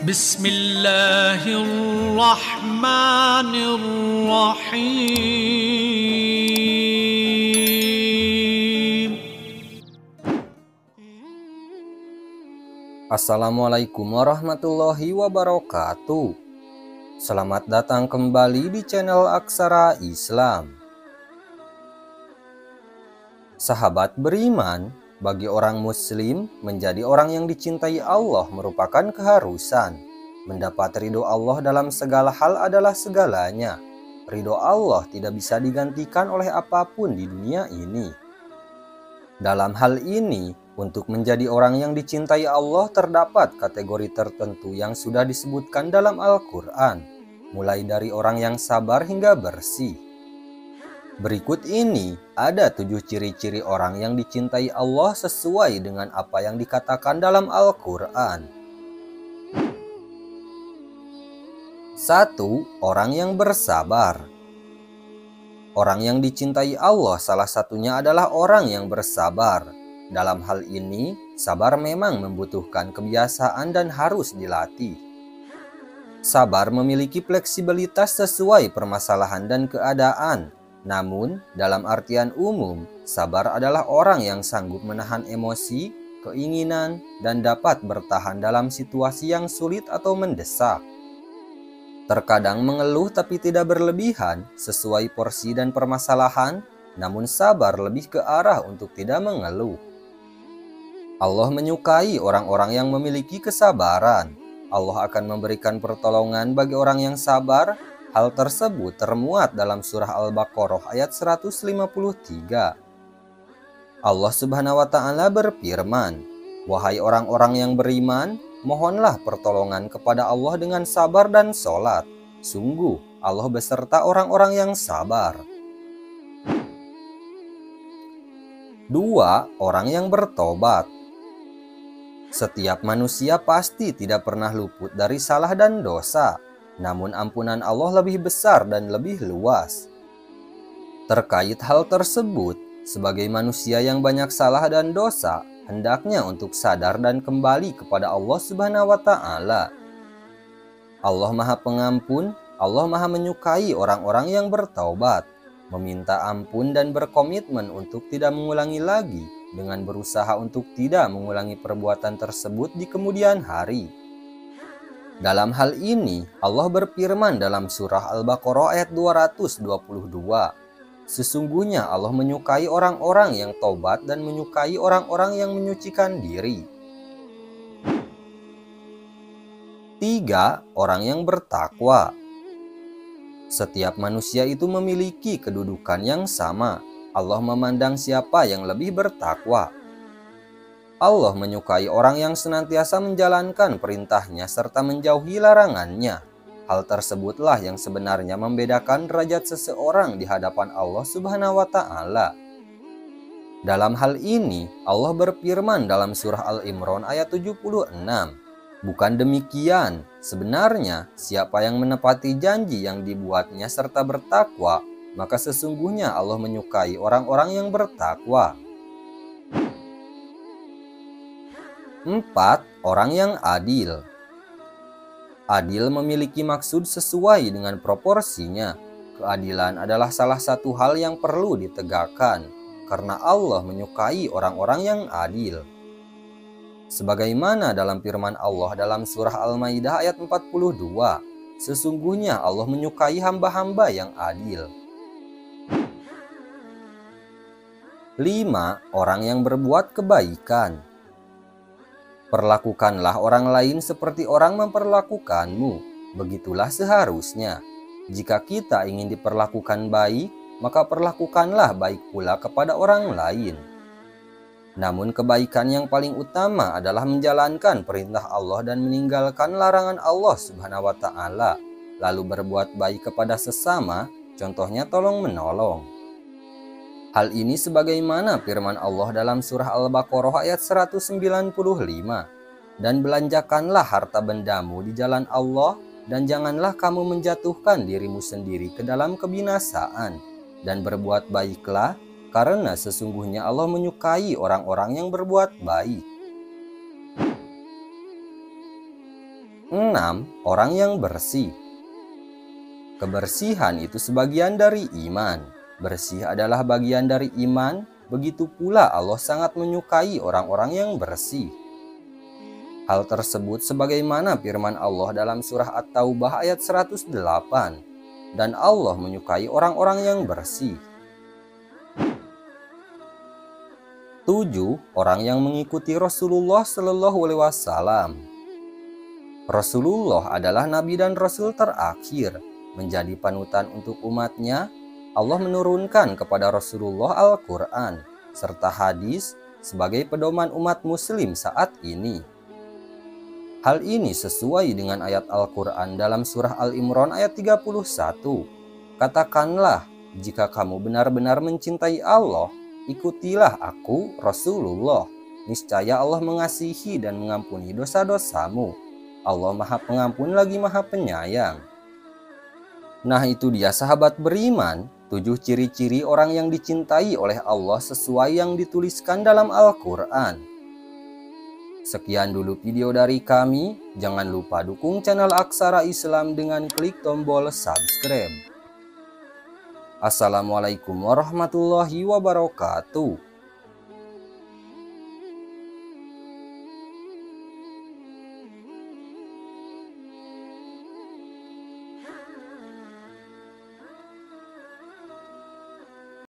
Bismillahirrahmanirrahim. Assalamualaikum warahmatullahi wabarakatuh. Selamat datang kembali di channel Aksara Islam. Sahabat beriman, bagi orang muslim, menjadi orang yang dicintai Allah merupakan keharusan. Mendapat ridho Allah dalam segala hal adalah segalanya. Ridho Allah tidak bisa digantikan oleh apapun di dunia ini. Dalam hal ini, untuk menjadi orang yang dicintai Allah terdapat kategori tertentu yang sudah disebutkan dalam Al-Quran, mulai dari orang yang sabar hingga bersih. Berikut ini ada 7 ciri-ciri orang yang dicintai Allah sesuai dengan apa yang dikatakan dalam Al-Quran. 1. Orang yang bersabar. Orang yang dicintai Allah salah satunya adalah orang yang bersabar. Dalam hal ini, sabar memang membutuhkan kebiasaan dan harus dilatih. Sabar memiliki fleksibilitas sesuai permasalahan dan keadaan. Namun, dalam artian umum, sabar adalah orang yang sanggup menahan emosi, keinginan, dan dapat bertahan dalam situasi yang sulit atau mendesak. Terkadang mengeluh tapi tidak berlebihan sesuai porsi dan permasalahan, namun sabar lebih ke arah untuk tidak mengeluh. Allah menyukai orang-orang yang memiliki kesabaran. Allah akan memberikan pertolongan bagi orang yang sabar. Hal tersebut termuat dalam surah Al-Baqarah ayat 153. Allah Subhanahu wa Ta'ala berfirman, "Wahai orang-orang yang beriman, mohonlah pertolongan kepada Allah dengan sabar dan sholat. Sungguh, Allah beserta orang-orang yang sabar." 2. Orang yang bertobat. Setiap manusia pasti tidak pernah luput dari salah dan dosa. Namun ampunan Allah lebih besar dan lebih luas. Terkait hal tersebut, sebagai manusia yang banyak salah dan dosa, hendaknya untuk sadar dan kembali kepada Allah Subhanahu wa Ta'ala. Allah Maha Pengampun, Allah Maha menyukai orang-orang yang bertaubat, meminta ampun dan berkomitmen untuk tidak mengulangi lagi, dengan berusaha untuk tidak mengulangi perbuatan tersebut di kemudian hari. Dalam hal ini, Allah berfirman dalam surah Al-Baqarah ayat 222, "Sesungguhnya Allah menyukai orang-orang yang taubat dan menyukai orang-orang yang menyucikan diri." 3. Orang yang bertakwa. Setiap manusia itu memiliki kedudukan yang sama. Allah memandang siapa yang lebih bertakwa. Allah menyukai orang yang senantiasa menjalankan perintahnya serta menjauhi larangannya. Hal tersebutlah yang sebenarnya membedakan derajat seseorang di hadapan Allah Subhanahu wa Ta'ala. Dalam hal ini, Allah berfirman dalam surah Al-Imran ayat 76, "Bukan demikian, sebenarnya siapa yang menepati janji yang dibuatnya serta bertakwa, maka sesungguhnya Allah menyukai orang-orang yang bertakwa." 4. Orang yang adil. Adil memiliki maksud sesuai dengan proporsinya. Keadilan adalah salah satu hal yang perlu ditegakkan, karena Allah menyukai orang-orang yang adil. Sebagaimana dalam firman Allah dalam surah Al-Maidah ayat 42, "Sesungguhnya Allah menyukai hamba-hamba yang adil." 5. Orang yang berbuat kebaikan. Perlakukanlah orang lain seperti orang memperlakukanmu. Begitulah seharusnya. Jika kita ingin diperlakukan baik, maka perlakukanlah baik pula kepada orang lain. Namun kebaikan yang paling utama adalah menjalankan perintah Allah dan meninggalkan larangan Allah Subhanahu wa Ta'ala. Lalu berbuat baik kepada sesama, contohnya tolong menolong. Hal ini sebagaimana firman Allah dalam surah Al-Baqarah ayat 195. "Dan belanjakanlah harta bendamu di jalan Allah, dan janganlah kamu menjatuhkan dirimu sendiri ke dalam kebinasaan. Dan berbuat baiklah, karena sesungguhnya Allah menyukai orang-orang yang berbuat baik." 6. Orang yang bersih. Kebersihan itu sebagian dari iman. Bersih adalah bagian dari iman, begitu pula Allah sangat menyukai orang-orang yang bersih. Hal tersebut sebagaimana firman Allah dalam surah At-Taubah ayat 108, dan Allah menyukai orang-orang yang bersih. 7. Orang yang mengikuti Rasulullah Shallallahu Alaihi Wasallam. Rasulullah adalah nabi dan rasul terakhir, menjadi panutan untuk umatnya. Allah menurunkan kepada Rasulullah Al-Quran serta hadis sebagai pedoman umat muslim saat ini. Hal ini sesuai dengan ayat Al-Quran dalam surah Al-Imran ayat 31. Katakanlah, jika kamu benar-benar mencintai Allah, ikutilah aku, Rasulullah. Niscaya Allah mengasihi dan mengampuni dosa-dosamu. Allah Maha Pengampun lagi Maha Penyayang. Nah, itu dia sahabat beriman, 7 ciri-ciri orang yang dicintai oleh Allah sesuai yang dituliskan dalam Al-Quran. Sekian dulu video dari kami. Jangan lupa dukung channel Aksara Islam dengan klik tombol subscribe. Assalamualaikum warahmatullahi wabarakatuh.